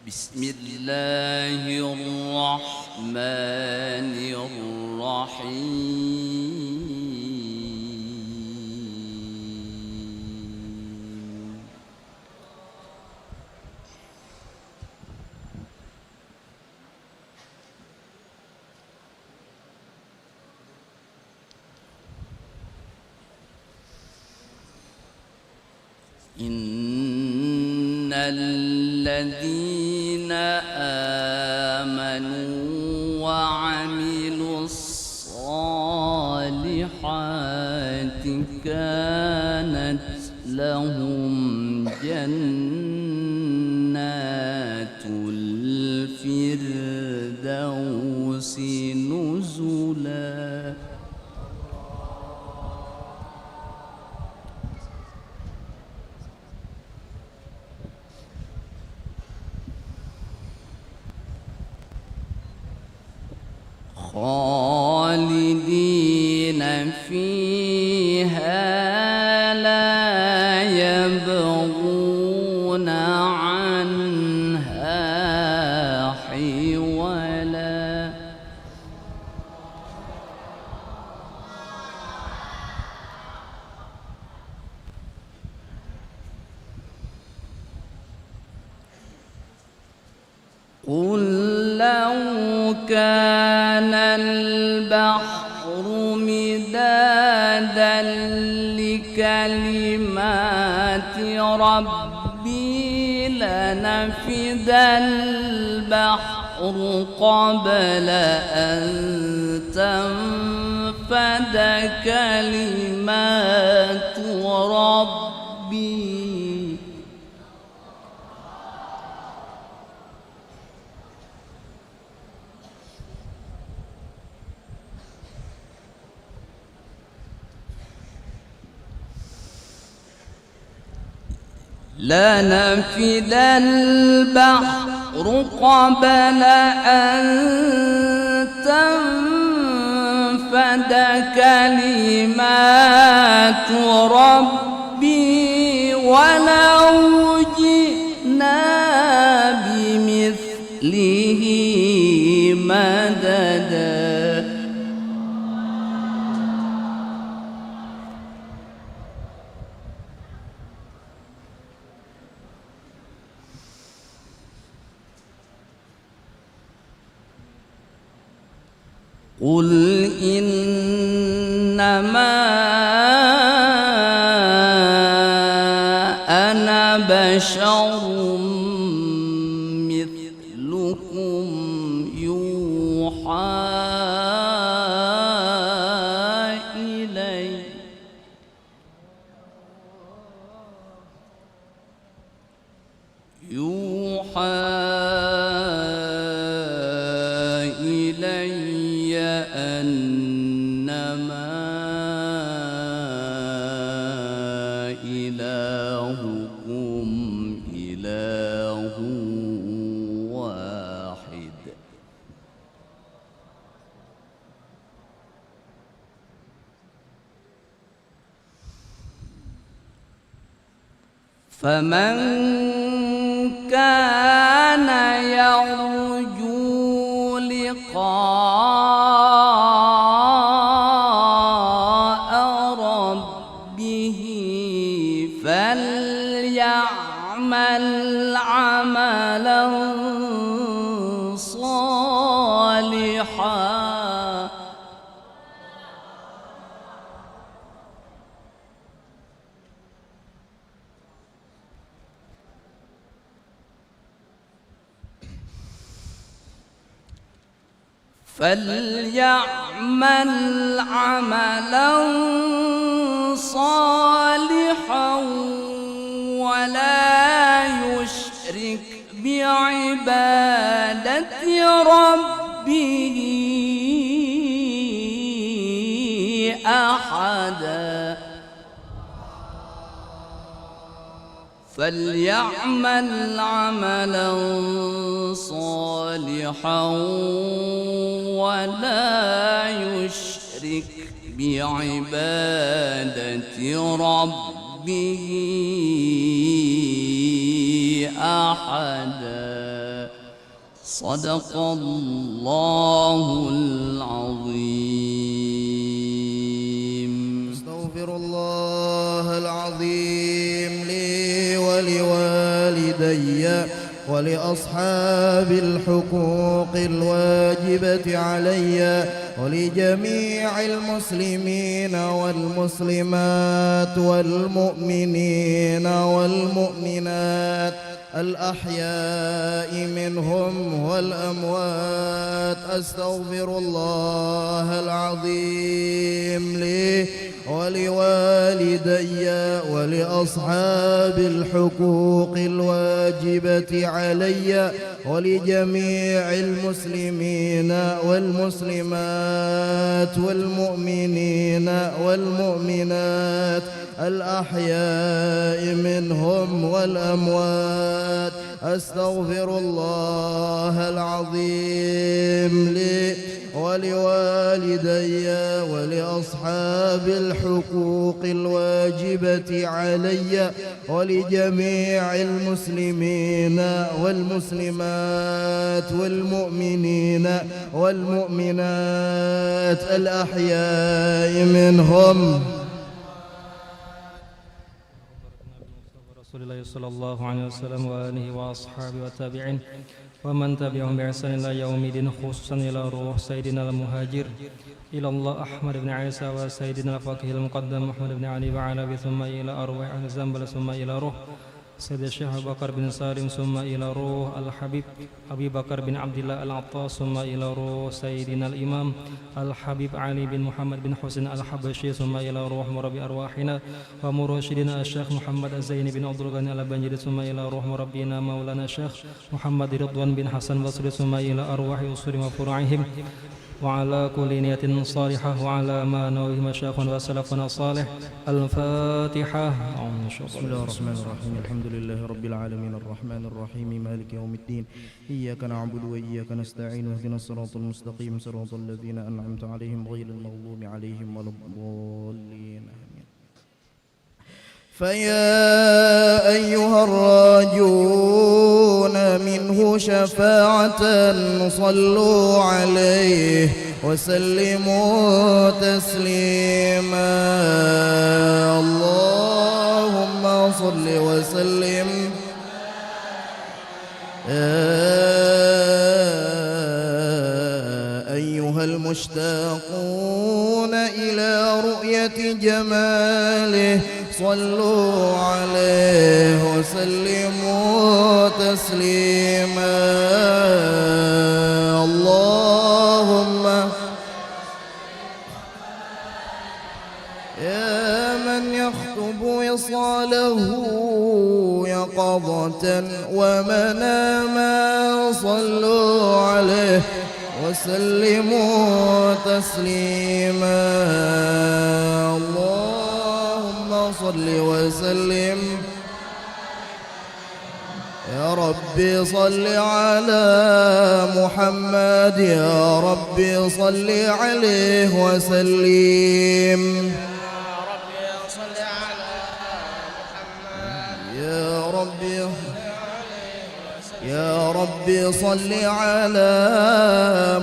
بسم الله الرحمن الرحيم إن الذين آمنوا وعملوا الصالحات كانت لهم جنات الفردوس نزلا خالدين فيها لا يبغون عنها حولا قل لو كان البحر مدادا لكلمات ربي لنفد البحر قبل أن تنفد كلمات ربي لنفد البحر قبل أن تنفد كلمات ربي ولو جئنا بمثله مددا قل إنما أنا بشر مثلكم يوحى إلي أنما إلهكم إله واحد فمن كان يرجو لقاء ربه فليعمل عملا صالحا فليعمل عملا صالحا ولا يشرك بعبادة ربه أحدا فليعمل عملا صالحا ولا يشرك بعبادة ربه أحدا صدق الله العظيم. أستغفر الله العظيم لي ولوالدي ولأصحاب الحقوق الواجبة علي ولجميع المسلمين والمسلمات والمؤمنين والمؤمنات الأحياء منهم والأموات. أستغفر الله العظيم لي ولوالدي ولأصحاب الحقوق الواجبة علي ولجميع المسلمين والمسلمات والمؤمنين والمؤمنات الأحياء منهم والأموات. أستغفر الله العظيم لي ولوالدي ولأصحاب الحقوق الواجبة علي ولجميع المسلمين والمسلمات والمؤمنين والمؤمنات الأحياء منهم. رسول الله صلى الله عليه وسلم وآله وأصحابه والتابعين ومن تبعهم بإحسان إلى يوم الدين، خصوصا إلى روح سيدنا المهاجر إلى الله أحمد بن عيسى وسيدنا الفقيه المقدم محمد بن علي وعلى ثم إلى أرواح أهل الزنبل ثم إلى روح سيد الشيخ أبو بكر بن سالم ثم إلى روح الحبيب أبي بكر بن عبد الله العطاس ثم إلى روح سيدنا الإمام الحبيب علي بن محمد بن حسين الحبشي ثم إلى روح مربي أرواحنا ومرشدنا الشيخ محمد الزين بن عبد الغني البنجري ثم إلى روح مربينا مولانا الشيخ محمد رضوان بن حسن بصري ثم إلى أرواح أصول وفروعهم وعلى كل نية صالحة وعلى ما نويه مشايخنا وسلفنا الصالح. الفاتحة. بسم الله الرحمن الرحيم. الحمد لله رب العالمين الرحمن الرحيم مالك يوم الدين. إياك نعبد وإياك نستعين واهدنا الصراط المستقيم صراط الذين أنعمت عليهم غير المغضوب عليهم ولا الضالين. فيا أيها الراجون منه شفاعة صلوا عليه وسلموا تسليما. اللهم صل وسلم أيها المشتاقون إلى رؤية جماله صلوا عليه وسلموا تسليما. اللهم يا من يخطب وصاله يقظة ومناما صلوا عليه وسلموا تسليما. اللهم صل وسلم يا ربي صل على محمد يا ربي صل عليه وسلم. يا ربي صل على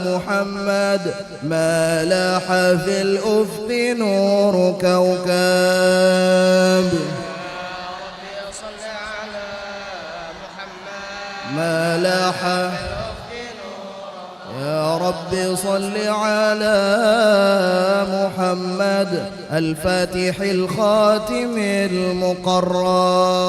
محمد ما لاح في الأفق نور كوكب. ما لاح يا ربي صل على محمد الفاتح الخاتم المقرب.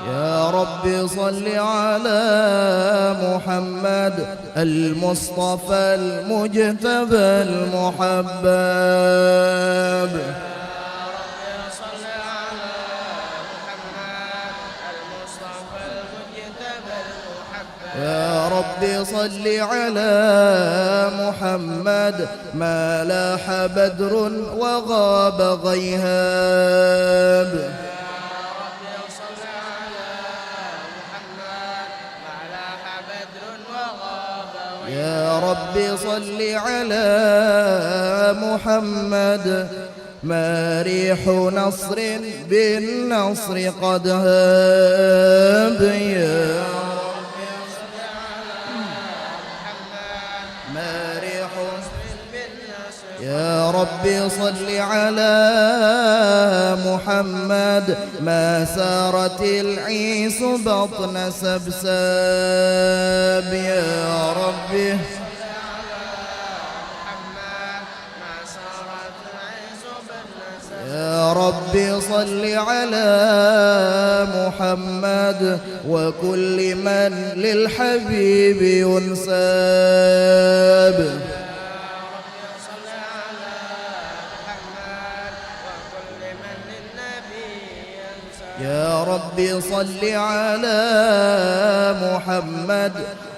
يا رب صل على محمد المصطفى المجتبى المحبب. يا رب صل على محمد ما لاح بدر وغاب غيهاب. يا رب صل على محمد ما ريح نصر بالنصر قد هاب يا ما ريح يا ربي صل على محمد ما سارت العيس بطن سبساب يا ربي يا ربي صل على محمد وكل من للحبيب ينساب يا ربي صل على محمد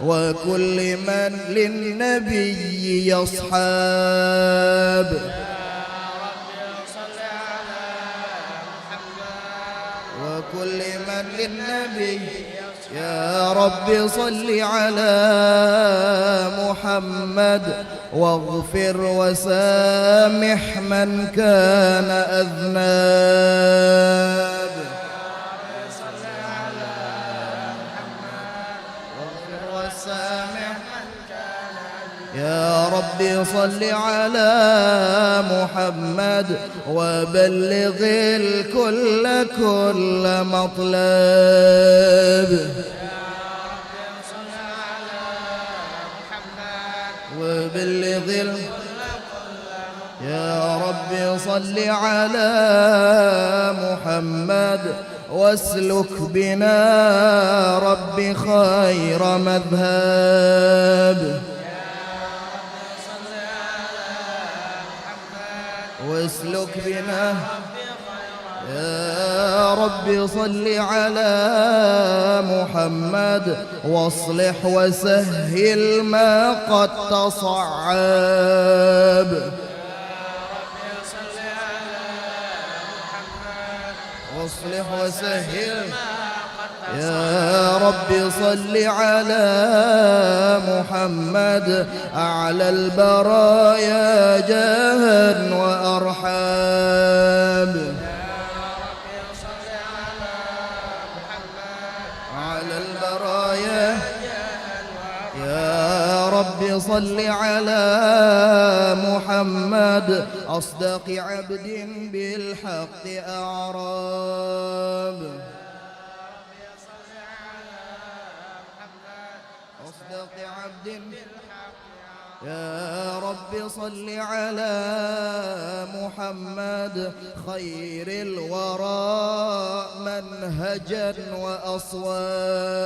وكل من للنبي يصحاب وكل من للنبي يا رب صل على محمد واغفر وسامح من كان أذناب يا ربي صل على محمد وبلغ الكل كل مطلب وبلغ يا ربي صل على محمد واسلك بنا ربي خير مذهب واسلك بنا يا ربي صل على محمد واصلح وسهل ما قد تصعب واصلح وسهل يا رب صل على محمد أعلى البرايا جاها وأرحاب على البرايا يا رب صل على محمد أصدق عبد بالحق أعراب أصدق عبد يا رب صل على محمد خير الورى منهجا وأصواب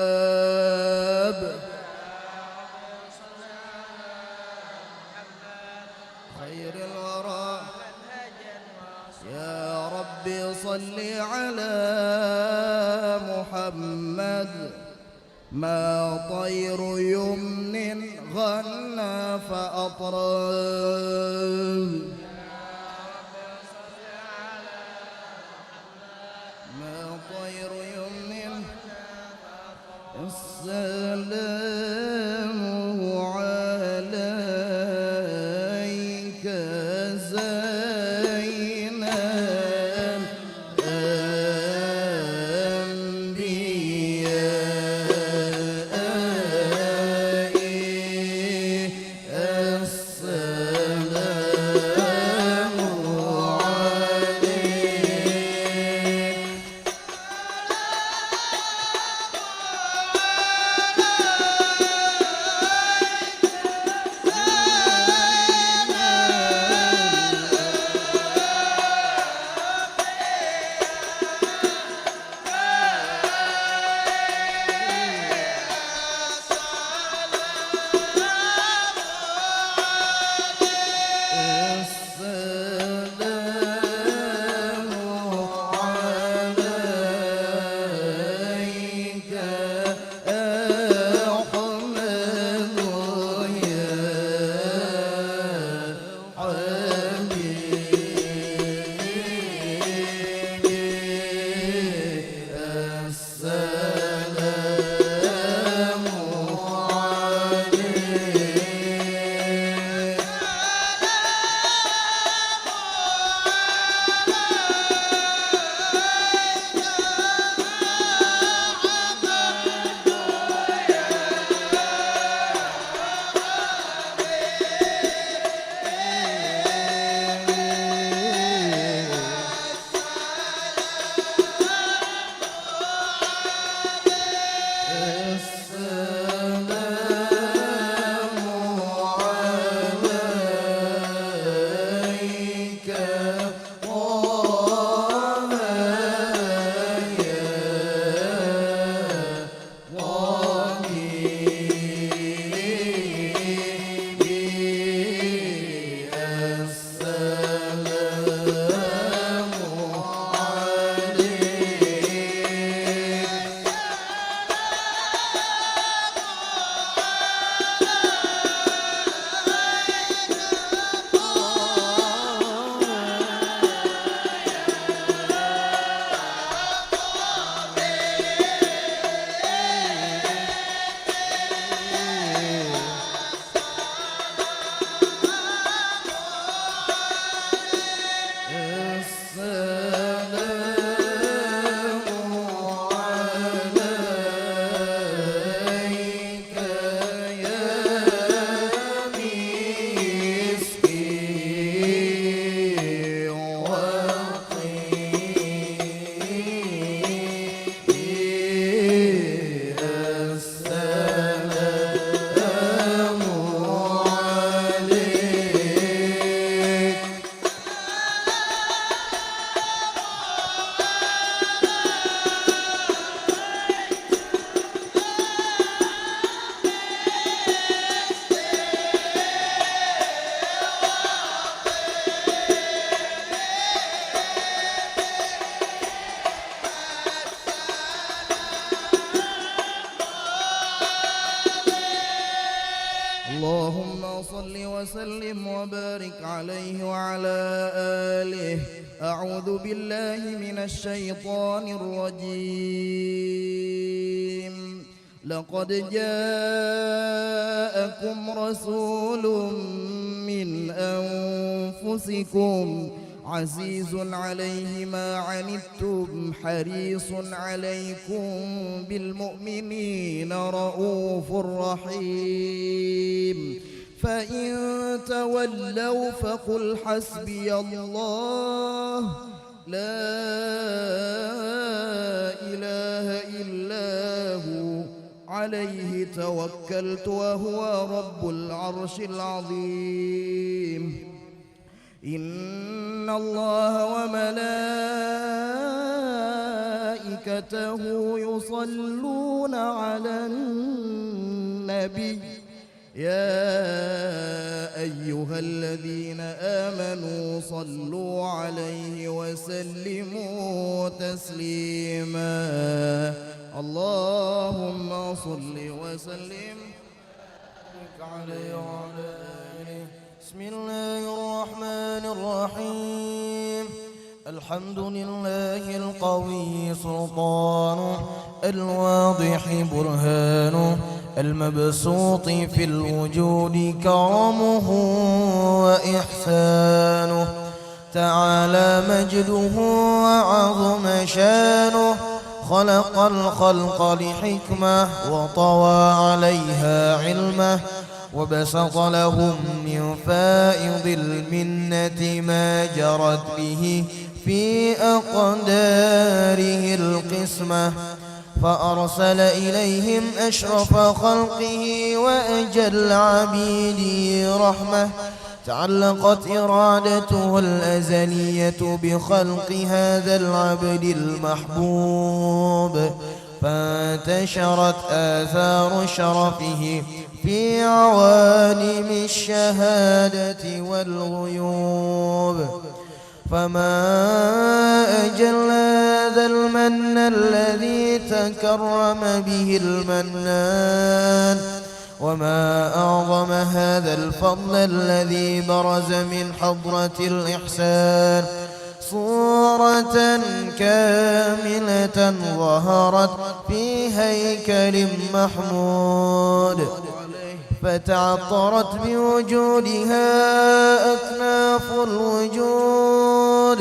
خير الورى يا رب صل على محمد ما طير يمن غنى فأطرب ما طير يمن السلام عليك زين وصل وسلم وبارك عليه وعلى آله. أعوذ بالله من الشيطان الرجيم. لقد جاءكم رسول من أنفسكم عزيز عليه ما عنتم حريص عليكم بالمؤمنين رؤوف رحيم. فإن تولوا فقل حسبي الله لا إله إلا هو عليه توكلت وهو رب العرش العظيم. إن الله وملائكته يصلون على النبي يا أيها الذين آمنوا صلوا عليه وسلموا تسليما. اللهم صل وسلم عليه وعلى آله. بسم الله الرحمن الرحيم. الحمد لله القوي سلطانه الواضح برهانه المبسوط في الوجود كرمه وإحسانه. تعالى مجده وعظم شانه. خلق الخلق لحكمة وطوى عليها علمه وبسط لهم من فائض المنة ما جرت به في أقداره القسمة. فأرسل إليهم أشرف خلقه وأجل عبيده رحمة. تعلقت إرادته الأزلية بخلق هذا العبد المحبوب. فانتشرت آثار شرفه في عوالم الشهادة والغيوب. فما أجل هذا المن الذي تكرم به المنان. وما أعظم هذا الفضل الذي برز من حضرة الإحسان. صورة كاملة ظهرت في هيكل محمود. فتعطرت بوجودها أكناف الوجود.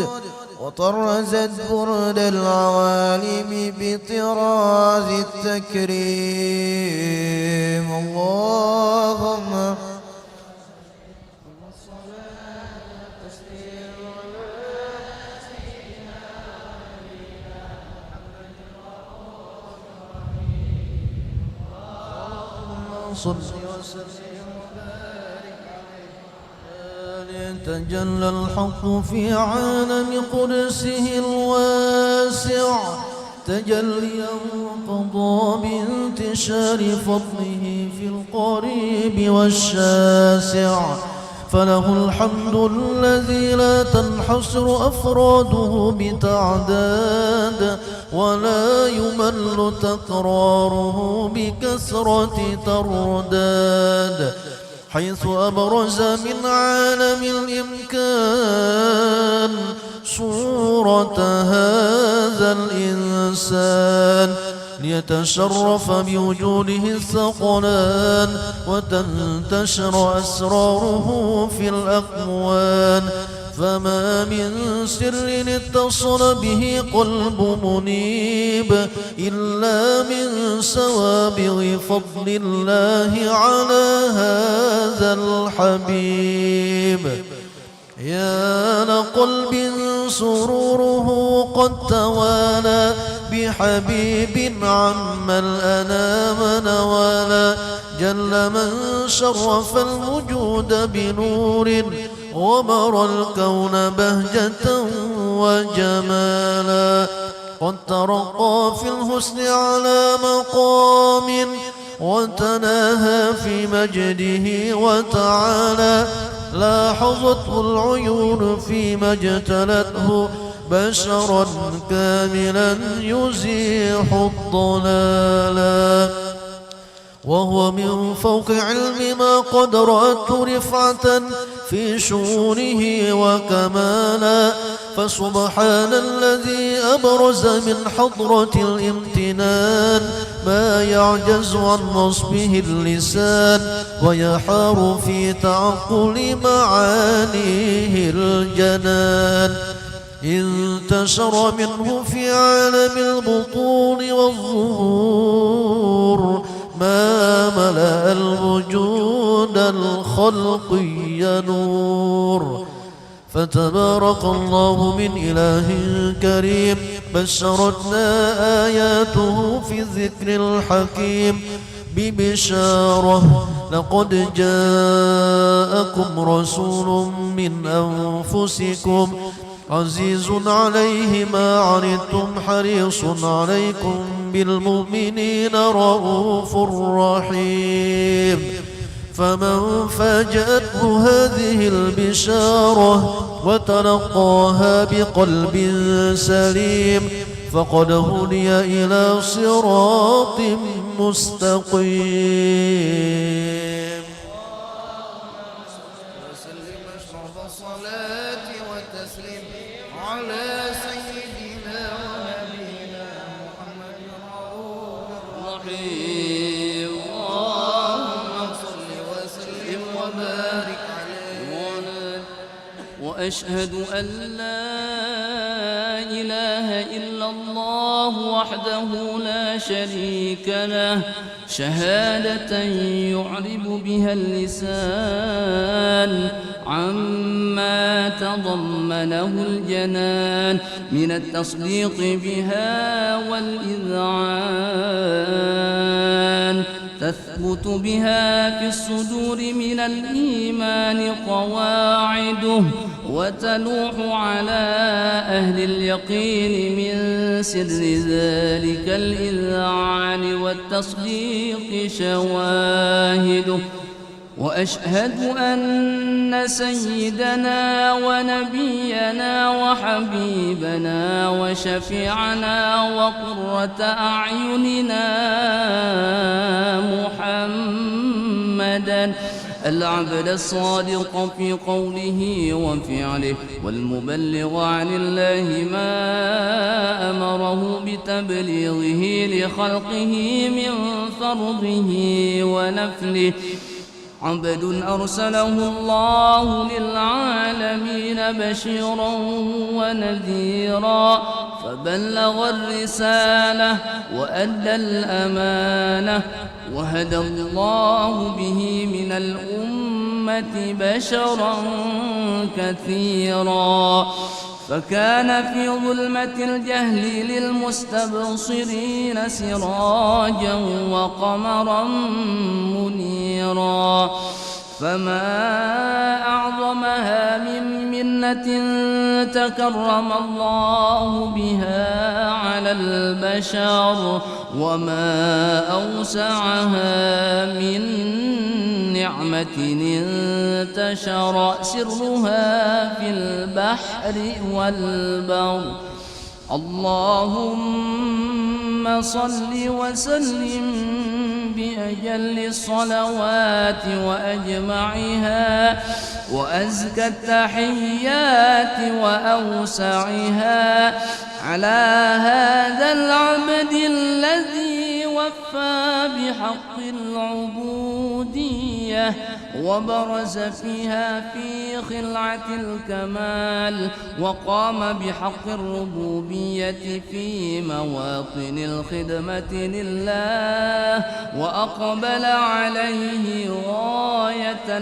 وطرزت برد العوالم بطراز التكريم. اللهم صل وسلم وبارك عليه. تجلى الحق في عالم قدسه الواسع. تجليا قضى بانتشار فضله في القريب والشاسع. فله الحمد الذي لا تنحصر أفراده بتعداد ولا يمل تكراره بكثرة ترداد. حيث أبرز من عالم الإمكان صورة هذا الإنسان ليتشرف بوجوده الثقلان وتنتشر أسراره في الأكوان. فما من سر اتصل به قلب منيب إلا من سوابغ فضل الله على هذا الحبيب. يا لقلب سروره قد توالى بحبيب عم الأنام نوالا. جل من شرف الوجود بنور ومر الكون بهجة وجمالا. قد ترقى في الحسن على مقام وتناهى في مجده وتعالى. لاحظته العيون فيما اجتلته بشرا كاملا يزيح الضلالا. وهو من فوق علم ما قد رأته رفعة في شؤونه وكمالا. فسبحان الذي أبرز من حضرة الامتنان ما يعجز عن نصبه اللسان ويحار في تعقل معانيه الجنان. انتشر منه في عالم البطون والظهور ما ملأ الوجود الخلقي نور. فتبارك الله من إله كريم بشرتنا آياته في الذكر الحكيم ببشارة لقد جاءكم رسول من أنفسكم عزيز عليه ما عنتم حريص عليكم بالمؤمنين رؤوف رحيم. فمن فاجأته هذه البشارة وتلقاها بقلب سليم فقد هدي إلى صراط مستقيم. وسلم أشرف الصلاة والتسليم على سيدنا ونبينا محمد الرحيم. اللهم صل وسلم وبارك عليه. وأشهد أن لا إله إلا الله وحده لا شريك له شهادة يعرب بها اللسان عما تضمنه الجنان من التصديق بها والإذعان. تثبت بها في الصدور من الإيمان قواعده وتلوح على أهل اليقين من سر ذلك الإذعان والتصديق شواهده. وأشهد أن سيدنا ونبينا وحبيبنا وشفيعنا وقرة أعيننا محمدًا العبد الصادق في قوله وفعله والمبلغ عن الله ما أمره بتبليغه لخلقه من فرضه ونفله. عبد أرسله الله للعالمين بشيرا ونذيرا فبلغ الرسالة وأدى الأمانة وهدى الله به من الأمة بشرا كثيرا. فكان في ظلمة الجهل للمستبصرين سراجا وقمرا منيرا. فما أعظمها من منة تكرم الله بها على البشر وما أوسعها من نعمة انتشر سرها في البحر والبر. اللهم صل وسلم بأجل الصلوات وأجمعها وأزكى التحيات وأوسعها على هذا العبد الذي وفى بحق العبودية وبرز فيها في خلعة الكمال وقام بحق الربوبية في مواطن الخدمة لله وأقبل عليه غاية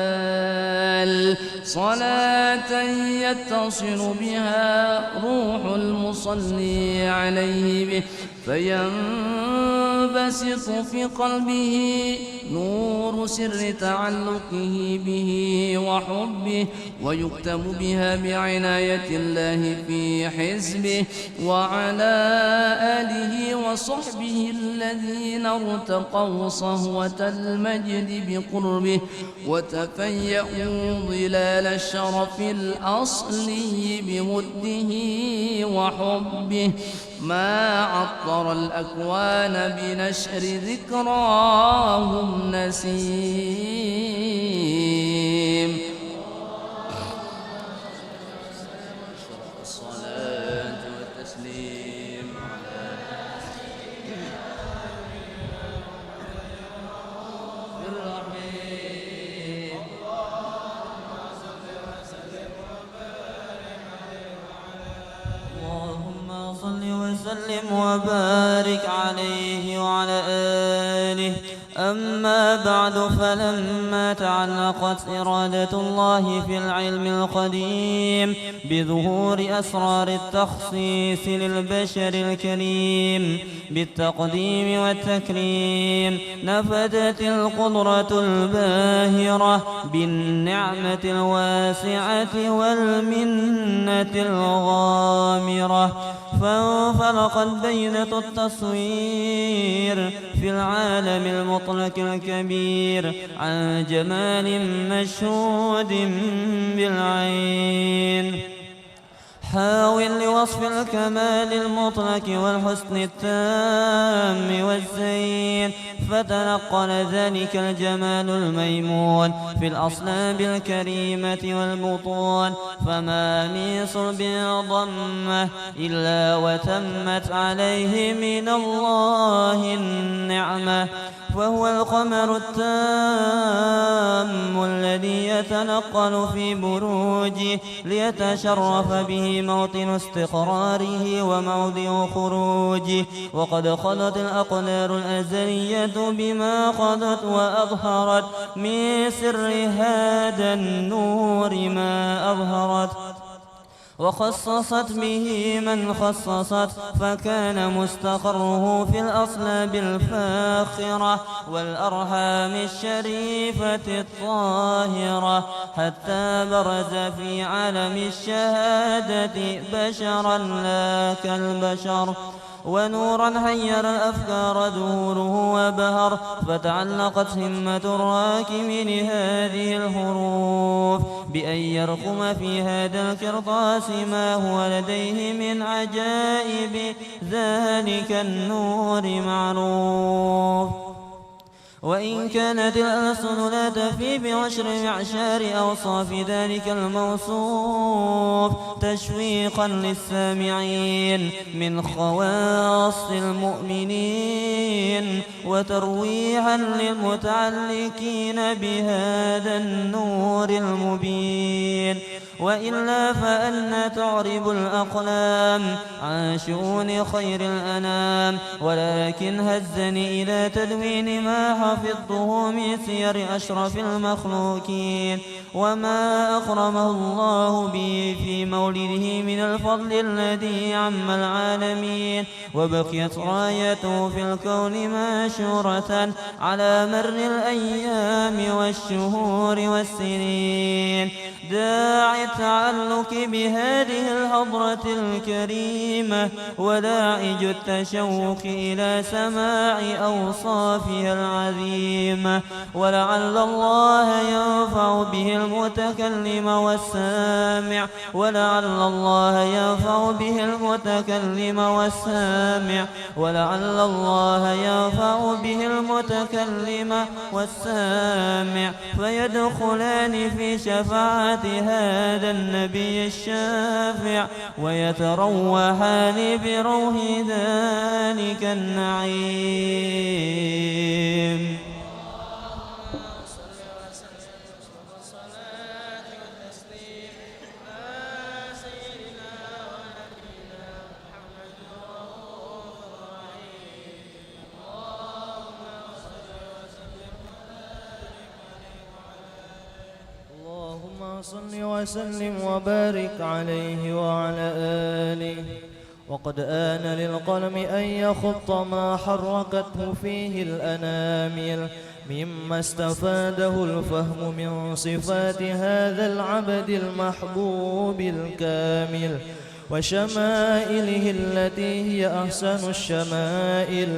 الإقبال. صلاة يتصل بها روح المصلي عليه به فينبسط في قلبه نور سر تعلقه به وحبه ويكتب بها بعناية الله في حزبه وعلى آله وصحبه الذين ارتقوا صهوة المجد بقربه وتفيأوا ظلال الشرف الأصلي بمده وحبه ما عطر الأكوان بنشر ذكراهم نسيم الصلاة والتسليم على الرحيم اللهم صل وسلم وبارك عليه وعلى آله. أما بعد، فلما تعلقت إرادة الله في العلم القديم بظهور أسرار التخصيص للبشر الكريم بالتقديم والتكريم، نفذت القدرة الباهرة بالنعمة الواسعة والمنة الغامرة، فانفلقت بينة التصوير في العالم المطلق الكبير عن جمال مشهود بالعين، حاول لوصف الكمال المطلق والحسن التام والزين، فتنقل ذلك الجمال الميمون في الأصلاب الكريمة والبطون، فما من صلب ضمه إلا وتمت عليه من الله النعمة، وهو القمر التام الذي يتنقل في بروجه ليتشرف به موطن استقراره وموضع خروجه، وقد خضت الأقدار الأزلية بما خضت وأظهرت من سر هذا النور ما أظهرت، وخصصت به من خصصت، فكان مستقره في الأصلاب الفاخرة والأرحام الشريفة الطاهرة، حتى برز في عالم الشهادة بشرا لا كالبشر، ونورا حير الأفكار ظهوره وبهر، فتعلقت همة الراكم لهذه الحروف بأن يرقم في هذا القرطاس ما هو لديه من عجائب ذلك النور معروف. وإن كانت الألسن لا تفي بعشر معشار أوصاف ذلك الموصوف تشويقا للسامعين من خواص المؤمنين وترويحا للمتعلقين بهذا النور المبين، وإلا فأن تعرب الأقلام عن شؤون خير الأنام، ولكن هزني إلى تدوين ما حفظته من سير أشرف المخلوقين وما أكرمه الله به في مولده من الفضل الذي عم العالمين، وبقيت رايته في الكون مشهورة على مر الأيام والشهور والسنين، داعي التعلق بهذه الحضرة الكريمة وداعج التشوق إلى سماع أوصافها العظيمة، ولعل الله ينفع به المتكلم والسامع، ولعل الله ينفع به المتكلم والسامع، ولعل الله ينفع به المتكلم والسامع، فيدخلان في شفاعة هذا النبي الشافع ويتروحان بروح ذلك النعيم. صل وسلم وبارك عليه وعلى آله. وقد آن للقلم أن يخط ما حركته فيه الأنامل مما استفاده الفهم من صفات هذا العبد المحبوب الكامل وشمائله التي هي أحسن الشمائل.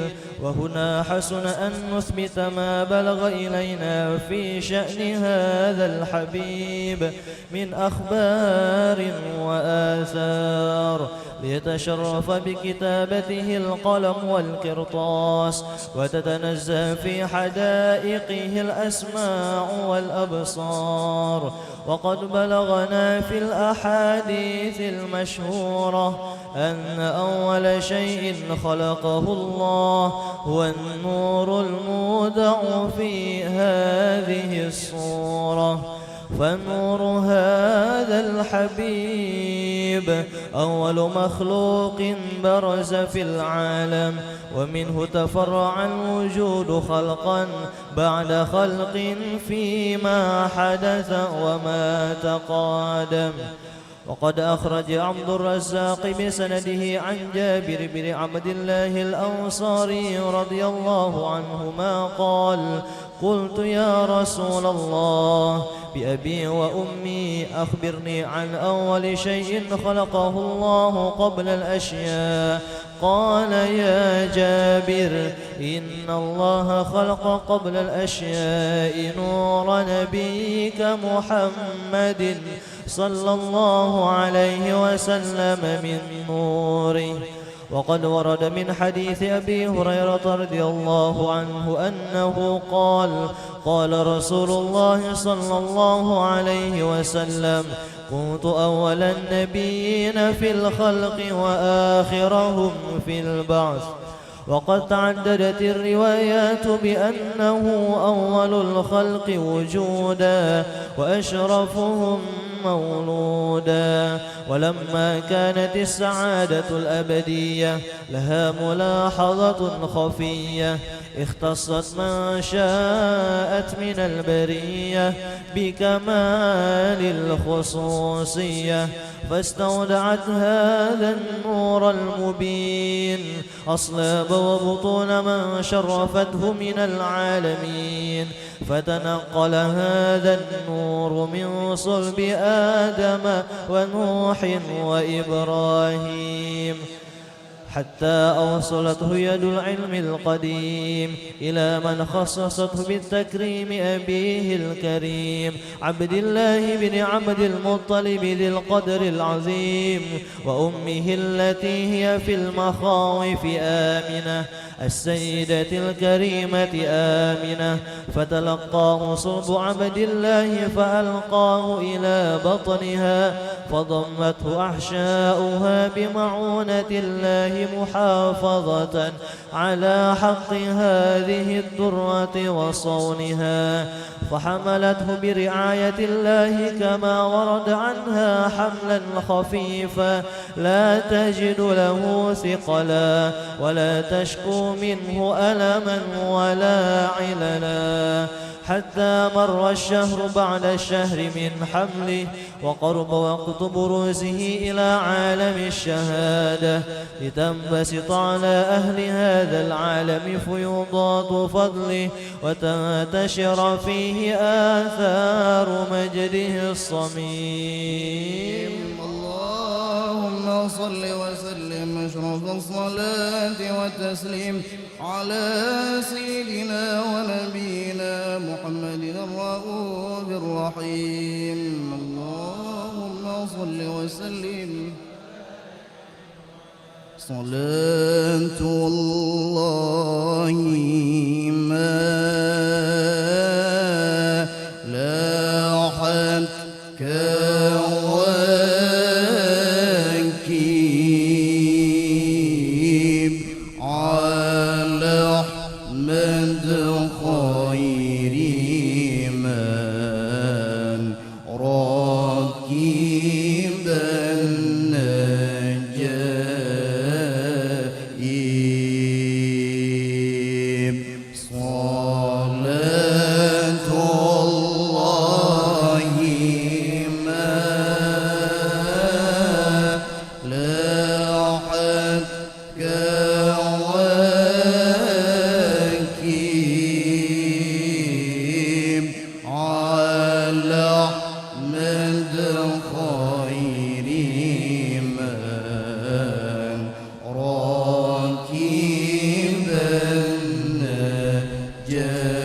وهنا حسن أن نثبت ما بلغ إلينا في شأن هذا الحبيب من أخبار وآثار ليتشرف بكتابته القلم والقرطاس وتتنزه في حدائقه الأسماع والأبصار. وقد بلغنا في الأحاديث المشهورة أن أول شيء خلقه الله هو النور المودع في هذه الصورة. فنور هذا الحبيب أول مخلوق برز في العالم ومنه تفرع الوجود خلقا بعد خلق فيما حدث وما تقادم. وقد أخرج عبد الرزاق بسنده عن جابر بن عبد الله الأنصاري رضي الله عنهما قال: قلت يا رسول الله بأبي وأمي أخبرني عن أول شيء خلقه الله قبل الأشياء. قال: يا جابر إن الله خلق قبل الأشياء نور نبيك محمد صلى الله عليه وسلم من نوره. وقد ورد من حديث أبي هريرة رضي الله عنه أنه قال: قال رسول الله صلى الله عليه وسلم: كنت أول النبيين في الخلق وآخرهم في البعث. وقد تعددت الروايات بأنه أول الخلق وجودا وأشرفهم مولودا. ولما كانت السعادة الأبدية لها ملاحظة خفية اختصت من شاءت من البرية بكمال الخصوصية فاستودعت هذا النور المبين أصلاب وبطون من شرفته من العالمين. فتنقل هذا النور من صلب آدم ونوح وإبراهيم حتى أوصلته يد العلم القديم إلى من خصصته بالتكريم أبيه الكريم عبد الله بن عبد المطلب ذي القدر العظيم وأمه التي هي في المخاوف آمنة السيدة الكريمة آمنة. فتلقاه صلب عبد الله فألقاه إلى بطنها فضمته أحشاؤها بمعونة الله محافظة على حق هذه الدرة وصونها فحملته برعاية الله كما ورد عنها حملا خفيفا لا تجد له ثقلا ولا تشكو منه ألما ولا عللا حتى مر الشهر بعد الشهر من حمله وقرب وقت بروزه إلى عالم الشهادة لتنبسط على أهل هذا العالم فيوضات فضله وتنتشر فيه آثار مجده الصميم. اللهم صل وسلم أشرف الصلاة والتسليم على سيدنا ونبينا محمد الرؤوف الرحيم. اللهم صل وسلم صلاة الله ما لاحت كواكب على أحمد خير من راكب النجائب. صلاة الله ما مدى خير من راكبا جائب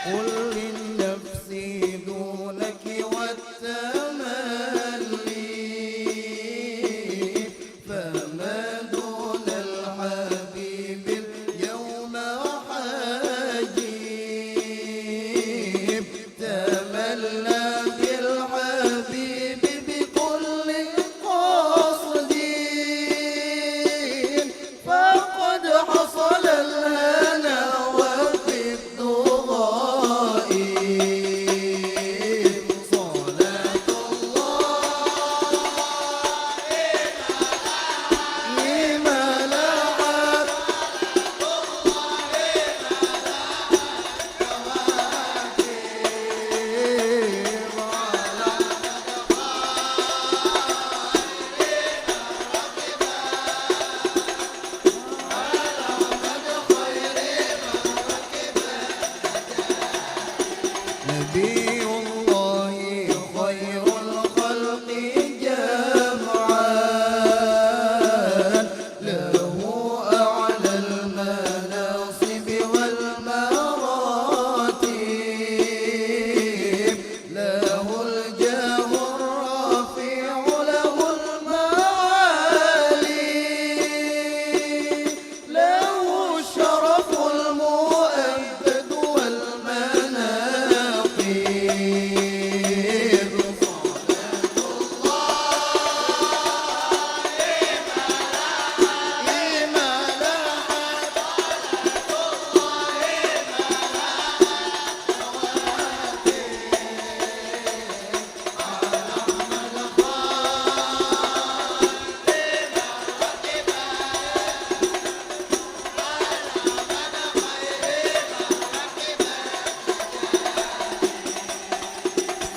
قل للنفس دونك والتملي فما دون الحبيب اليوم حجيب تملى بالحبيب بكل قصد فقد حصل الهنا والضد غائب صلاة الله ملأت نبي الله خير الخلق جمعا له أعلى المناصب والمراتب له الجاه الرفيع له المعالي له الشرف المؤبد والمناقب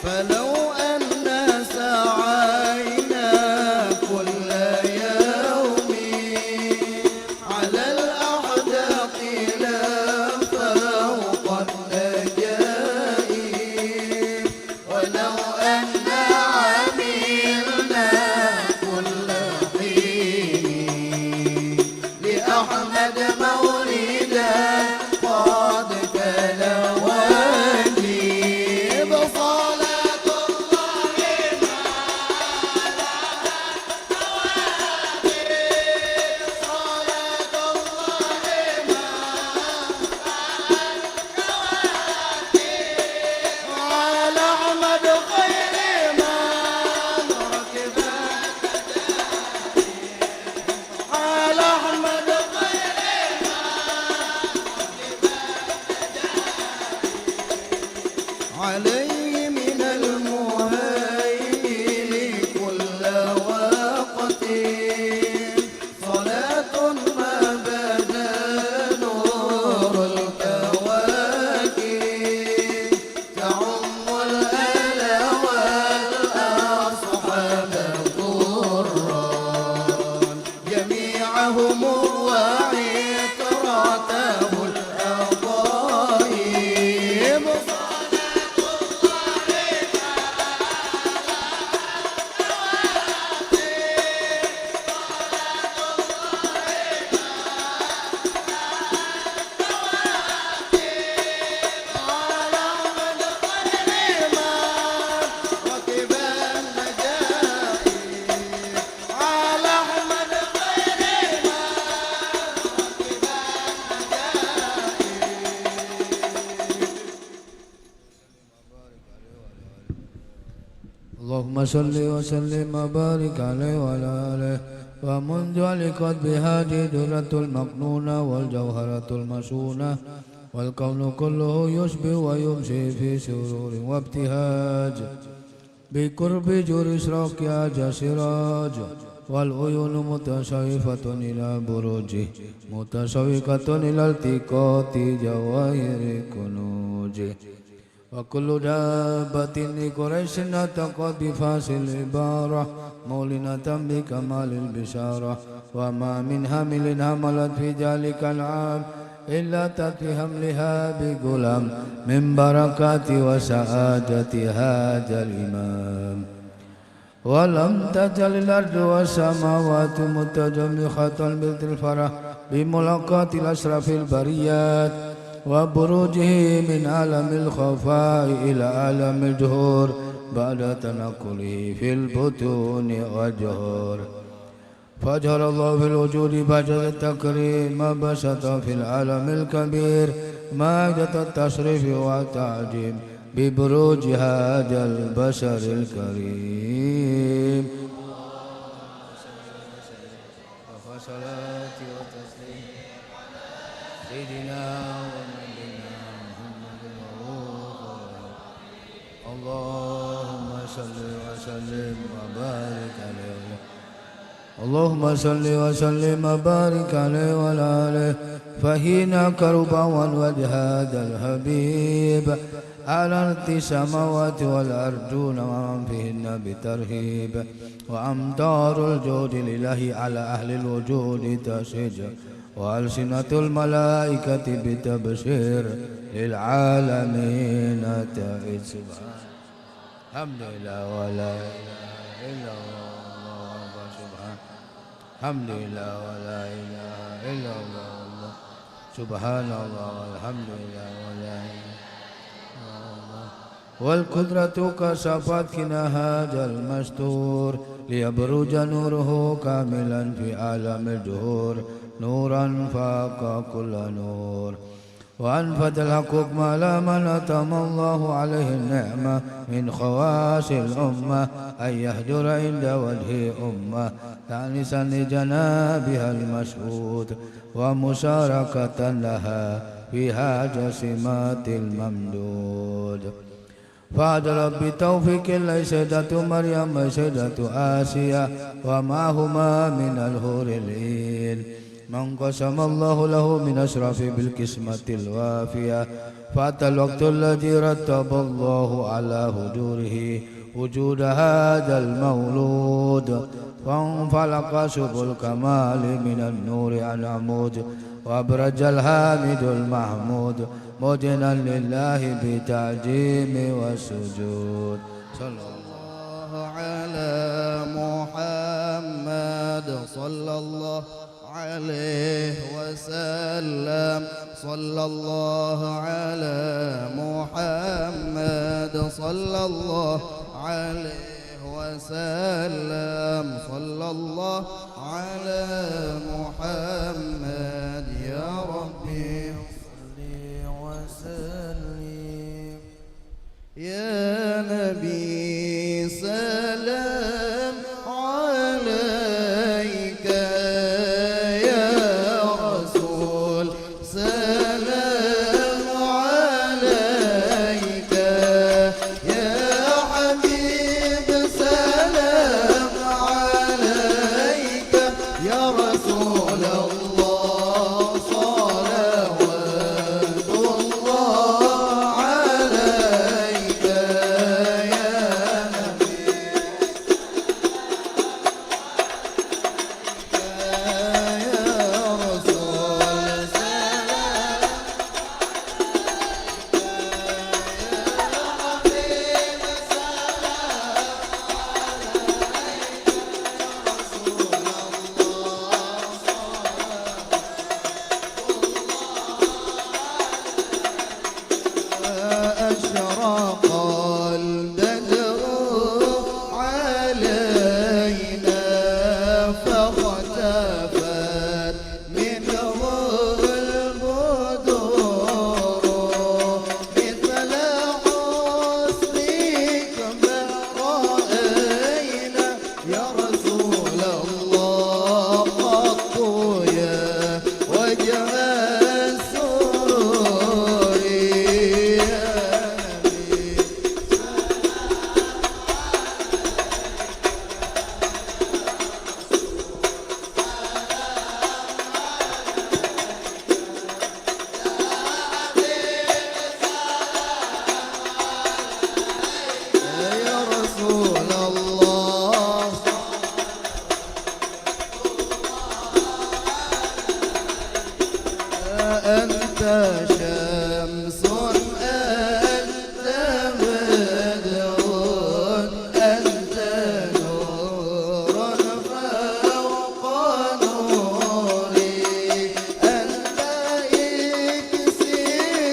فلو أن سعينا كل يوم على الأحداق لا فوق النجائب ولو أن عملنا كل حين لأحمد مولدا قد كان واجب صلاة على أحمد خير من ركب على أحمد خير عليه من المهيمن كل وقت صلاة ما بدا نور الكواكب تعم الآل والأصحاب ضرا جميعهم وعترته الأضايب اللهم صل وسلم وبارك عليه وعلى آله ومنذ علقت بهذه درة المقنونة والجوهرة المشونة والكون كله يشبه ويمشي في سرور وابتهاج بقرب جور إشراقها جسراج والعيون متشوفة إلى بروجه متشوقة إلى التقاط جواهر كنوجه وكل دابة لقريش نطقت بفاصل العبارة مولنة بكمال البشارة وما من حمل حملت في ذلك العام إلا تأتي حملها بغلام من بركات وسعادة هذا الإمام ولم تزل الأرض والسماوات متجمخة بالفرح بملاقاة الأشرف البريات وبروجه من عالم الخفاء إلى عالم الجهور بعد تنقله في البطون والجهور. فجر الله في الوجود بهجة التكريم ما بسط في العالم الكبير مائدة التشريف والتعجيب ببروج هذا البشر الكريم. وصلاتي وتسليم سيدنا ونبينا محمد اللهم صل وسلم وبارك عليه. اللهم صل وسلم وبارك عليه وعلى آله. فهنا كربا وجه هذا الحبيب على السماوات والأرضون ومن فيهن بترهيب وأمطار الجود لله على أهل الوجود تشج وألسنة الملائكة بتبشير للعالمين تعز. الحمد لله ولا إله إلا الله سبحان. الحمد لله ولا إله إلا الله سبحان الله والحمد لله ولا إله. والقدرة كشفت كنا هذا المستور ليبرج نوره كاملا في عالم الجهور نورا فاق كل نور. وأنفذ الحقوق على من أتم الله عليه النعمة من خواص الأمة أن يهجر عند وجه أمة تعنسا لجنابها المشهود ومشاركة لها فيها جسمات الممدود. فعدلت بتوفيق الله سيدة مريم وسيدة آسيا ومعهما من الحور العين من قسم الله له من أشرف بالقسمة الوافية. فأتى الوقت الذي رتب الله على هجوره وجود هذا المولود فانفلق سبل الكمال من النور عن عمود وأبرج الحامد المحمود مدنا لله بتعجيم والسجود. صلى الله على محمد صلى الله عليه وسلم. صلى الله على محمد صلى الله عليه وسلم. صلى الله على محمد يا ربي صل وسلم. يا نبي سلام عليك يا رسول سلام عليك يا حبيب سلام عليك يا رسول الله صلوات الله عليك يا نبي يا رسول سلام أشرق البدر علينا فاختفت منه البدور مثل حسنك ما رأينا يا رسول الله قط يا وجه السرور يا نبي. يا رسول الله أنت شمس أنت بدر أنت نور فوق نوري أنت إكسير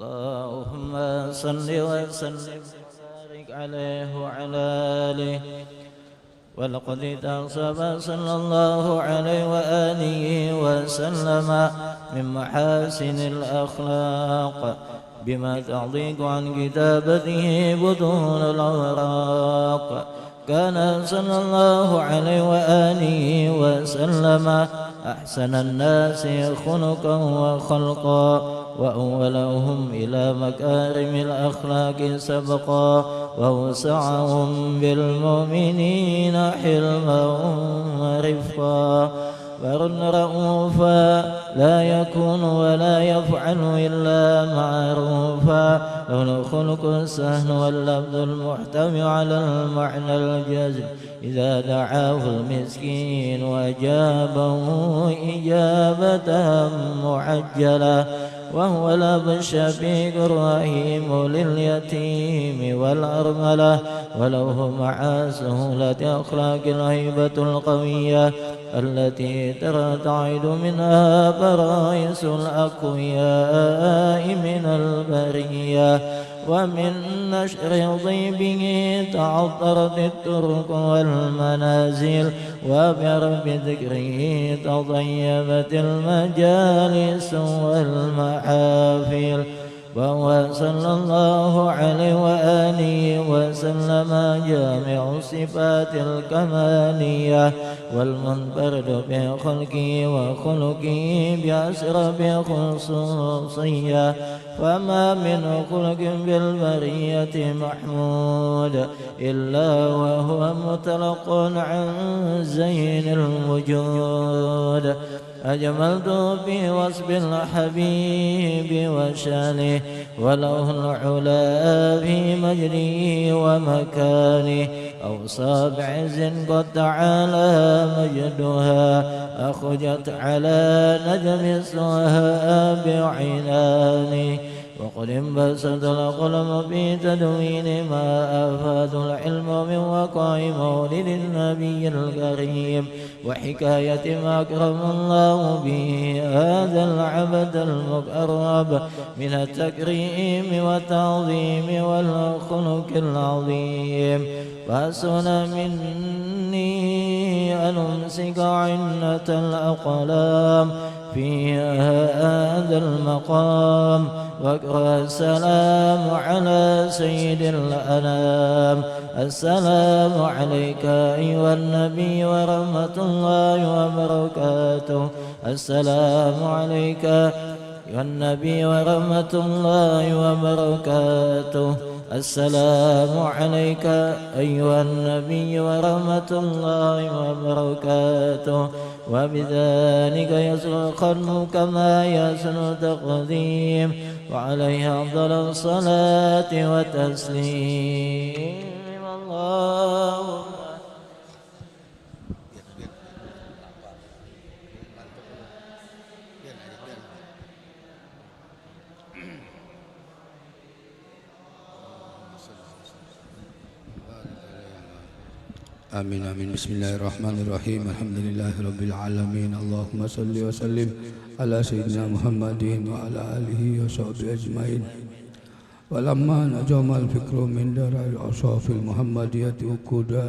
اللهم صل وسلم وبارك عليه وعلى آله. ولقد اتصب صلى الله عليه وآله وسلم من محاسن الأخلاق بما تضيق عن كتابته بطون الأوراق. كان صلى الله عليه وآله وسلم أحسن الناس خلقا وخلقا وأولهم إلى مكارم الأخلاق سبقا وأوسعهم بالمؤمنين حلما ورفقا. رؤوفا لا يكون ولا يفعل إلا معروفا. له الخلق السهل واللفظ المحتوي على المعنى الجازم إذا دعاه المسكين وأجابه إجابة معجلة. وهو الأب الشفيق الرحيم لليتيم والأرملة. وله مع سهولة أخلاق الهيبة القوية التي ترتعد منها فرائس الأقوياء من البرية. ومن نشر ضيبه تعطرت الطرق والمنازل. وبرب ذكره تطيبت المجالس والمحافل. وهو صلى الله عليه وآله وسلم جامع الصفات الكمالية والمنفرد بخلقه وخلقه بأسرب خصوصية. فما من خلق بالبرية محمود إلا وهو مطلق عن زين الوجود. أجملت في وصف الحبيب وشانه وله العلا في مجره ومكانه. أوصى بعز قد تعالى مجدها أخجت على نجم السهاب عنانه. وقد انبسط القلم في تدوين ما أفاد العلم من وقع مولد النبي الكريم وحكاية ما أكرم الله به هذا العبد المقرب من التكريم والتعظيم والخلق العظيم. فحسن مني أن أمسك عنة الأقلام في هذا المقام واقرأ السلام على سيد الأنام. السلام عليك أيها النبي ورحمة الله وبركاته. السلام عليك أيها النبي ورحمة الله وبركاته. السلام عليك أيها النبي ورحمة الله وبركاته. وبذلك يسر الختم كما يسر التقديم وعليه أفضل الصلاة والتسليم. اللهم آمين آمين. بسم الله الرحمن الرحيم. الحمد لله رب العالمين. اللهم صل وسلم على سيدنا محمد وعلى آله وصحبه أجمعين. ولما نجم الفكر من درع الأوصاف المحمدية وكودا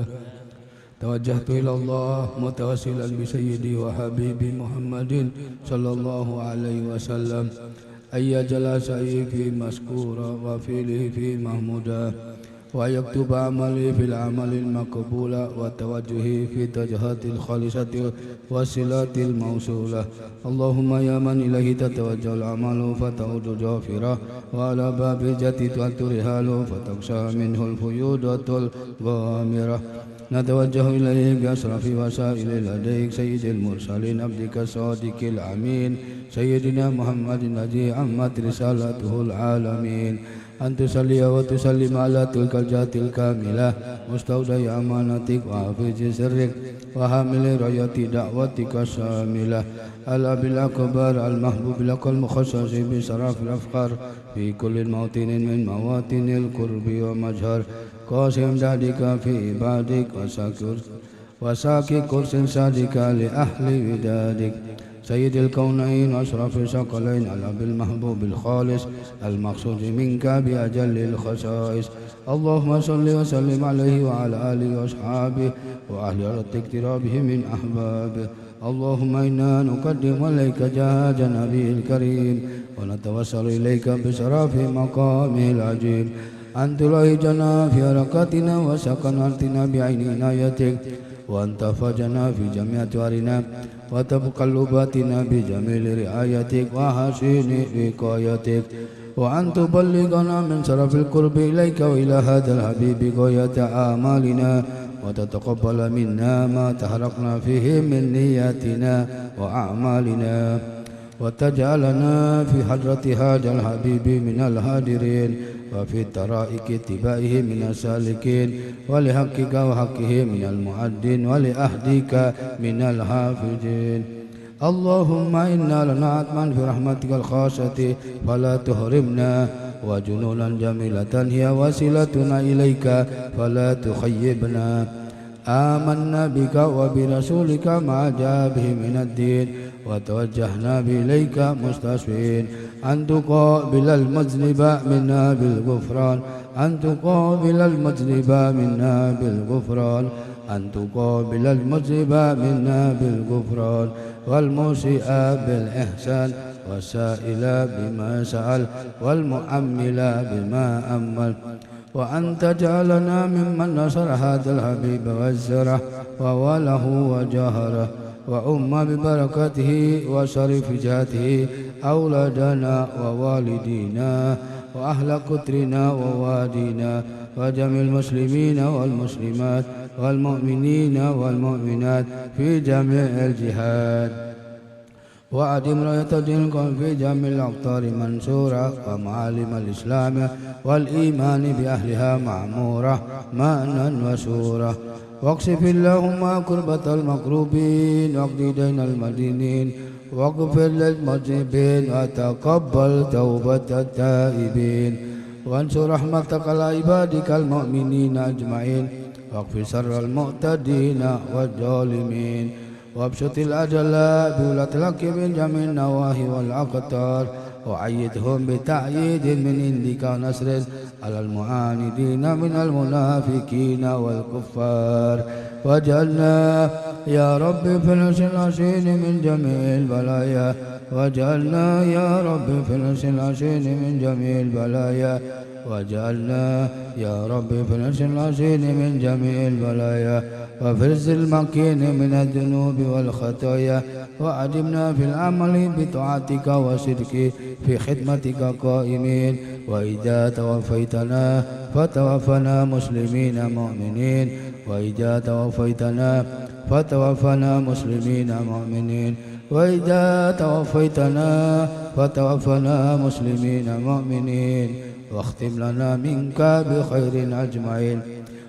توجهت إلى الله متوسلا بسيدي وحبيبي محمد صلى الله عليه وسلم أن يجعل سعي في مذكورا وفعله في محمودا ويكتب عملي في العمل المقبول وتوجهي في تجهات الخالصة والصلات الموصولة. اللهم يا من إليه تتوجه الأعمال فتعود جافرة وعلى باب الجنة تؤت رحال فتغشى منه الفيوضة الغامرة. نتوجه إليك أشرف وسائل لديك سيد المرسلين عبدك الصادق الأمين سيدنا محمد الذي عمت رسالته العالمين أن تصلي وتسلم على تلك الجهة الكاملة مستودع أمانتك وحافظ سرك وحامل راية دعوتك الشاملة الأب الأكبر المحبوب لك المخصص بشرف الأفخار في كل موطن من مواطن القرب ومجهر قاسم ذلك في عبادك وساكي كرس صادق لأهل ودادك سيد الكونين وأشرف الثقلين على بالمحبوب الخالص المقصود منك بأجل الخصائص. اللهم صل وسلم عليه وعلى آله وأصحابه وأهل رد اقترابه من أحبابه. اللهم إنا نقدم إليك جاه نبي الكريم ونتوسل إليك بشرف مقامه العجيب أن تلهجنا في حركاتنا وسكناتنا بعين عنايتك، وأن تفجنا في جميع أطوارنا وتقلباتنا بجميل رعايتك وحسين وقايتك، وأن تبلغنا من شرف القرب إليك وإلى هذا الحبيب غاية آمالنا، وتتقبل منا ما تحرقنا فيه من نياتنا وأعمالنا، وتجعلنا في حضرة هذا الحبيب من الهادرين، وفي طرائق اتباعه من السالكين، ولحقك وحقه من المؤدين، ولأهديك من الحافظين. اللهم إنا لنا عتما في رحمتك الخاصة فلا تحرمنا، وجنونا جميلة هي وسيلتنا إليك فلا تخيبنا. آمنا بك وبرسولك ما جاء به من الدين، وتوجهنا إليك مستشفين أن تقابل المذنب منا بالغفران، أن تقابل المذنب منا بالغفران، أن تقابل المذنب منا بالغفران، والموسئ بالإحسان، والسائل بما سأل، والمؤمل بما أمل، وأن تجعلنا ممن نصر هذا الحبيب وزره ووله وجهره، وأم ببركته وشرف جاته أولادنا ووالدينا وأهل قطرنا ووادينا وجميع المسلمين والمسلمات والمؤمنين والمؤمنات في جميع الجهاد، وأدم راية دينكم في جميع الأقطار منصورة، ومعالم الإسلام والإيمان بأهلها معمورة مأنا وسورة. واكشف اللهم كربة المكروبين، واقض دين المدينين، واغفر للمذنبين، وتقبل توبة التائبين، وانشر رحمتك على عبادك المؤمنين أجمعين، واغفر شر المعتدين والظالمين، وابسط الأجل بولاة الحق من جميع النواحي والأقطار، وأيدهم بتأييد من عندك ونصر على المعاندين من المنافقين والكفار، واجعلنا يا رب في العشرين من جميع البلايا، واجعلنا يا رب في العشرين من جميع البلايا، واجعلنا يا رب في العشرين من جميع البلايا، وفرز المكين من الذنوب والخطايا، وأدمنا في العمل بطاعتك وصدق في خدمتك قائمين، وإذا توفيتنا فتوفنا مسلمين مؤمنين، وإذا توفيتنا فتوفنا مسلمين مؤمنين، وإذا توفيتنا فتوفنا مسلمين مؤمنين، واختم لنا منك بخير أجمعين.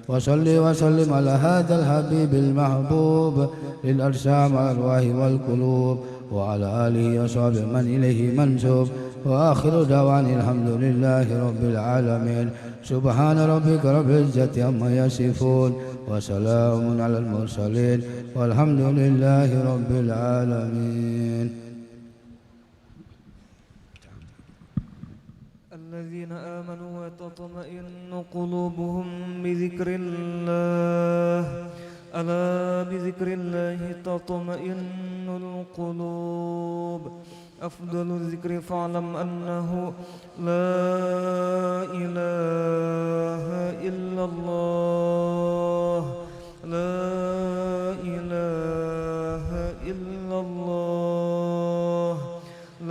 وصل وسلم على هذا الحبيب المحبوب للأجسام والأرواح والقلوب، وعلى آله وصحبه من إليه منسوب، وآخر دعوانا الحمد لله رب العالمين. سبحان ربك رب العزة عما يصفون، وسلام على المرسلين، والحمد لله رب العالمين. الذين آمنوا وتطمئن قلوبهم بذكر الله، ألا بذكر الله تطمئن القلوب. أفضل الذكر فاعلم أنه لا إله إلا الله، لا إله إلا الله،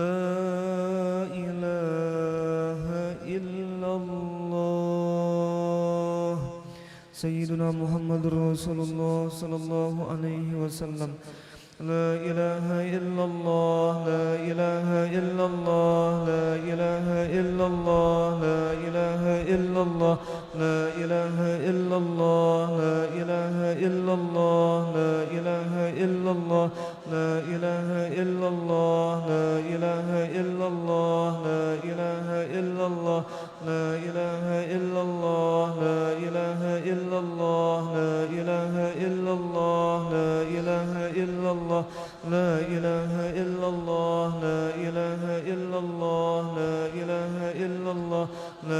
لا إله إلا الله. سيدنا محمد رسول الله صلى الله عليه وسلم. لا إله إلا الله، لا إله إلا الله، لا إله إلا الله، لا إله إلا الله، لا إله إلا الله، لا إله إلا الله، لا إله إلا الله، لا إله إلا الله، لا إله إلا الله، لا إله إلا الله، لا إله إلا الله، لا إله إلا الله، لا إله إلا الله، لا إله إلا الله، لا إله إلا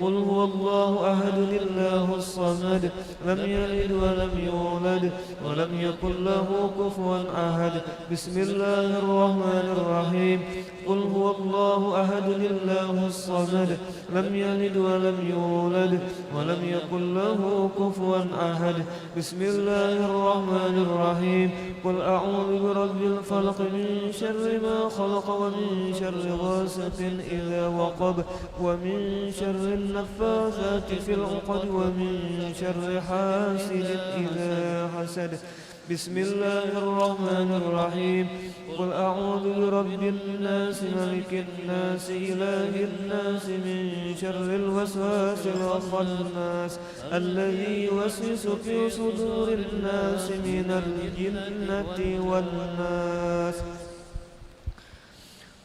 قل هو الله أحد الله الصمد لم يلد ولم يولد ولم يكن له كفوا أحد بسم الله الرحمن الرحيم قل هو الله أحد الله الصمد لم يلد ولم يولد ولم يكن له كفوا أحد بسم الله الرحمن الرحيم قل أعوذ برب الفلق من شر ما خلق ومن شر غاسق إذا وقب ومن شر النفاثات في العقد ومن شر حاسد إذا حسد بسم الله الرحمن الرحيم قل أعوذ برب الناس ملك الناس إله الناس من شر الوسواس الخناس الذي يوسوس في صدور الناس من الجنة والناس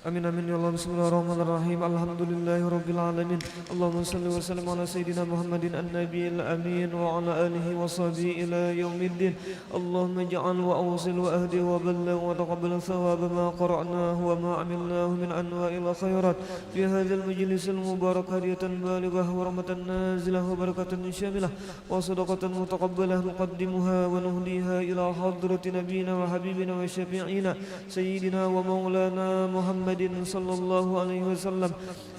Amin amin ya Allah. Bismillahirrahmanirrahim. Alhamdulillahirabbil alamin. Allahumma shalli wa sallim ala sayyidina Muhammadin an-nabiyil amin wa ala alihi wa sahbihi ila yaumiddin. Allahumma ij'al wa awsil wa ahdi wa balligh wa taqabbal thawaba ma qara'nahu wa ma 'amilnahu min anwa'il khairat fi hadzal majlisil mubarak hadiyatan balighah wa rahmatan nazilah wa barakatan syamilah wa sadaqatan mutaqabbalah nuqaddimuha wa nuhdiha ila hadrati nabiyyina wa habibina wa syafi'ina sayyidina wa maulana Muhammad صلى الله عليه وسلم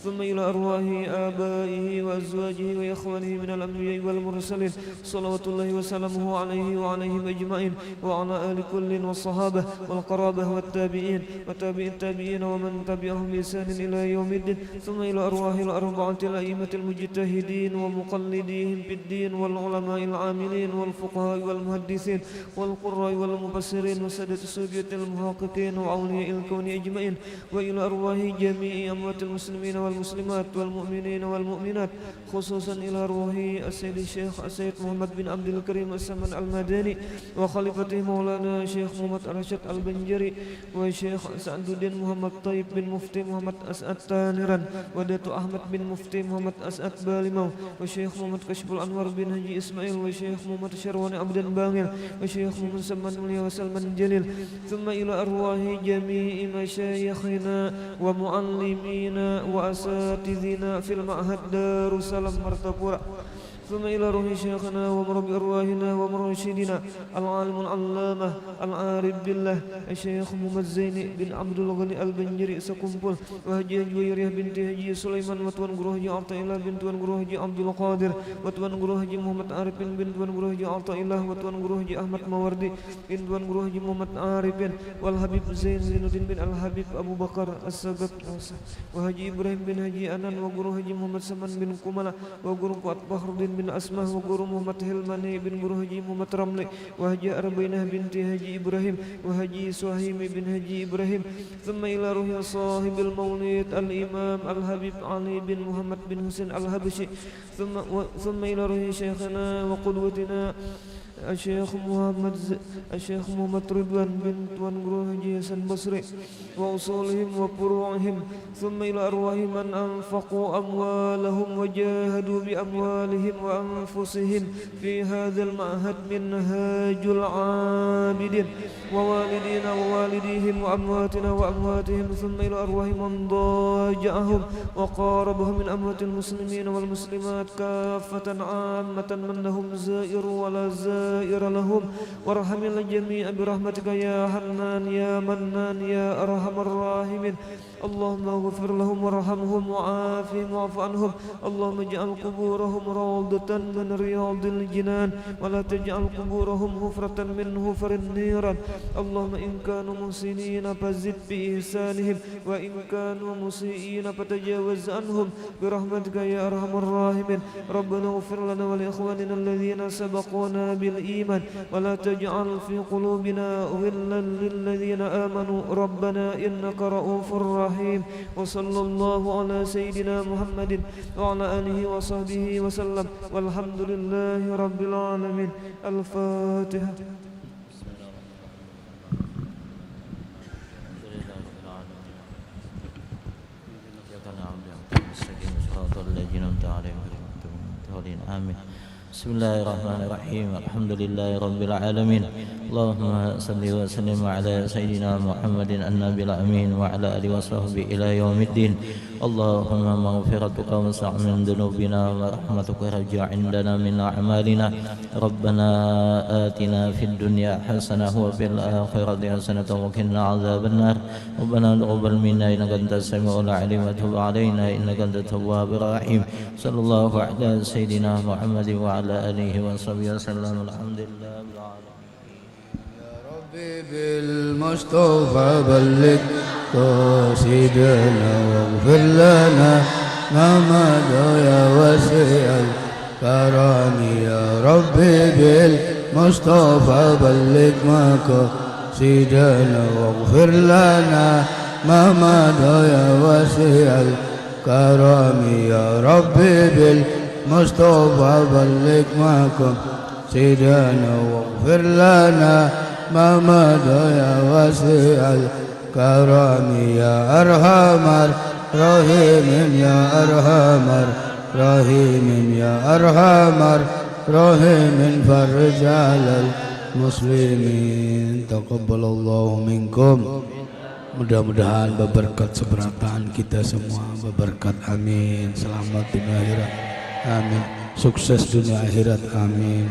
ثم إلى أرواح آبائه وأزواجه وإخوانه من الأنبياء والمرسلين صلوات الله وسلامه عليه وعليهم أجمعين وعلى آل كل والصحابة والقرابة والتابعين وتابع التابعين ومن تبعهم بإحسان إلى يوم الدين ثم إلى أرواح الأربعة الأئمة المجتهدين ومقلديهم في الدين والعلماء العاملين والفقهاء والمحدثين والقراء والمفسرين وسادة الصوفية المحققين وأولياء الكون أجمعين وإلى أرواح جميع أموات المسلمين والمسلمات والمؤمنين والمؤمنات خصوصا إلى روح السيد الشيخ السيد محمد بن عبد الكريم السمن المدني وخليفته مولانا الشيخ محمد رشاد البنجري والشيخ سعد الدين محمد طيب بن مفتي محمد أسعد تانران وداتو أحمد بن مفتي محمد أسعد بالمو والشيخ محمد كشف الأنوار بن هجي إسماعيل والشيخ محمد شروان عبد بانغير والشيخ محمد سلمان مليا وسلمان جليل ثم إلى أرواح جميع مشايخنا ومعلمينا وأساتذنا في المعهد دار السلام مرتبورة ثم إلى روح شيخنا ومربي أرواحنا ومرشدنا العالم العلامة العارف بالله الشيخ محمد زيني بن عبد الغني البنجري سكمبل وهجي جويرية بنت هجي سليمان وتوان غروه جي عطا إله بنت وان غروه جي عبد القادر وتوان غروه جي محمد عارف بنت وان غروه جي عطا إله وتوان غروه جي أحمد موردي بنت وان غروه جي محمد عارف والحبيب زين الدين بن الحبيب أبو بكر السبب وهجي إبراهيم بن هجي أنان وغروه جي محمد سمان بن كملا وغروه قد بحر الدين بن أسماء وغروه محمد هلماني بن غروه جي محمد رملي وهجي أربينه بنت هجي إبراهيم وهجي سهيم بن هجي إبراهيم ثم إلى روح صاحب المولد الإمام الحبيب علي بن محمد بن حسين الحبشي ثم إلى روح شيخنا وقدوتنا الشيخ محمد رضوان بن توان غروه جي حسن بصري وأصولهم وفروعهم ثم إلى أرواح من أنفقوا أموالهم وجاهدوا بأموالهم وأنفسهم في هذا المعهد منهاج العابدين ووالدينا ووالديهم وأمواتنا وأمواتهم ثم إلى أرواح من ضاجعهم وقاربهم من أموات المسلمين والمسلمات كافة عامة من لهم زائر ولا زائر لهم وارحم الجميع برحمتك يا حنان يا منان يا أرحم الراحمين اللهم اغفر لهم وارحمهم وعافهم واعف عنهم اللهم اجعل قبورهم روضة من رياض الجنان ولا تجعل قبورهم حفرة من حفر النيران اللهم إن كانوا محسنين فزد بإحسانهم وإن كانوا مسيئين فتجاوز عنهم برحمتك يا أرحم الراحمين ربنا اغفر لنا ولإخواننا الذين سبقونا بالإيمان ولا تجعل في قلوبنا غلا للذين آمنوا ربنا إنك رؤوف رحيم وصلى الله على سيدنا محمد وعلى آله وصحبه وسلم والحمد لله رب العالمين الفاتحة Amin. Bismillahirrahmanirrahim. Alhamdulillahi rabbil alamin. Allahumma salli wa sallim ala sayyidina Muhammadin an-nabil amin wa ala alihi wa sahbihi ila yaumiddin. Allahumma maghfiratuka wa min dhunubina wa rahmatuka raja indana min a'malina. Rabbana atina fid dunya hasanah wa fil akhirati hasanah wa qina adzaban nar. Rabbana taqabbal minna innaka antas samiul alim wa tub alaina innaka antat tawwabur rahim. Sallallahu ala sayyidina Muhammadin wa ala alihi wa sahbihi wasallam. Alhamdulillah bil alamin. ربي بالمصطفى بلغ قصيدنا واغفر لنا ما مضى يا واسع الكرم يا ربي بالمصطفى بلغ مقاصدنا واغفر لنا ما مضى يا واسع الكرم يا ربي بالمصطفى بلغ مقاصدنا واغفر لنا ما مضى يا واسع الكرم يا أرحم الراحمين يا أرحم الراحمين يا أرحم الراحمين فرج على المسلمين تقبل الله منكم. Mudah-mudahan berberkat seberatan kita semua, berberkat amin. Selamat dunia akhirat amin, sukses dunia akhirat amin.